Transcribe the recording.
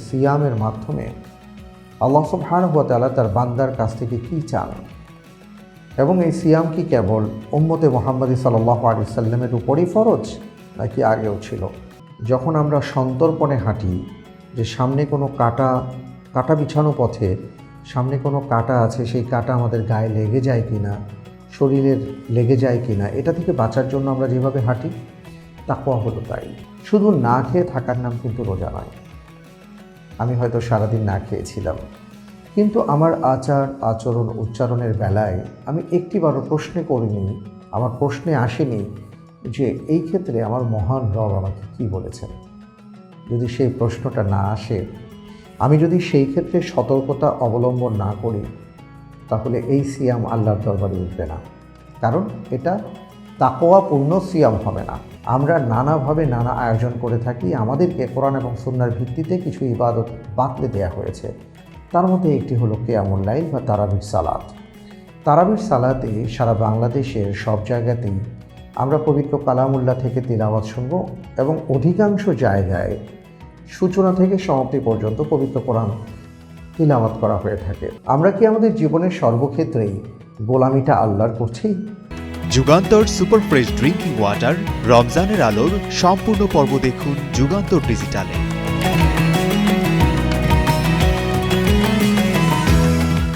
সিয়ামের মাধ্যমে আল্লাহ সুবহানাহু ওয়া তাআলা তার বান্দার কাছ থেকে কী চান, এবং এই সিয়াম কি কেবল উম্মতে মুহাম্মদী সাল্লাল্লাহু আলাইহি ওয়াসাল্লামের উপরই ফরজ নাকি আগেও ছিল? যখন আমরা সন্তর্পণে হাঁটি, যে সামনে কোনো কাটা বিছানো পথে সামনে কোনো কাটা আছে, সেই কাটা আমাদের গায়ে লেগে যায় কি না, শরীরের লেগে যায় কি না, এটা থেকে বাঁচার জন্য আমরা যেভাবে হাঁটি, তাকওয়া হলো তাই। শুধু না খেয়ে থাকার নাম কিন্তু রোজা নয়। আমি হয়তো সারাদিন না খেয়েছিলাম, কিন্তু আমার আচার আচরণ উচ্চারণের বেলায় আমি একটিবারও প্রশ্নে করিনি, আমার প্রশ্নে আসেনি যে এই ক্ষেত্রে আমার মহান রব আমাকে কী বলেছেন। যদি সেই প্রশ্নটা না আসে, আমি যদি সেই ক্ষেত্রে সতর্কতা অবলম্বন না করি, তাহলে এই সিয়াম আল্লাহর দরবারে উঠবে না, কারণ এটা তাকওয়াপূর্ণ সিয়াম হবে না। আমরা নানাভাবে নানা আয়োজন করে থাকি, আমাদেরকে কোরআন এবং সুন্নাহর ভিত্তিতে কিছু ইবাদত বাতলে দেওয়া হয়েছে। তার মধ্যে একটি হলো কিয়ামুল লাইল বা তারাবির সালাত। তারাবির সালাতে সারা বাংলাদেশের সব জায়গাতেই আমরা পবিত্র কালামুল্লাহ থেকে তিলাওয়াত শুনব, এবং অধিকাংশ জায়গায় সূচনা থেকে সমাপ্তি পর্যন্ত পবিত্র কোরআন তিলাওয়াত করা হয়ে থাকে। আমরা কি আমাদের জীবনের সর্বক্ষেত্রেই গোলামিটা আল্লাহর করছি? Jugantor super fresh drinking water রমজানের আলোর সম্পূর্ণ পর্ব দেখুন যুগান্তর ডিজিটালে।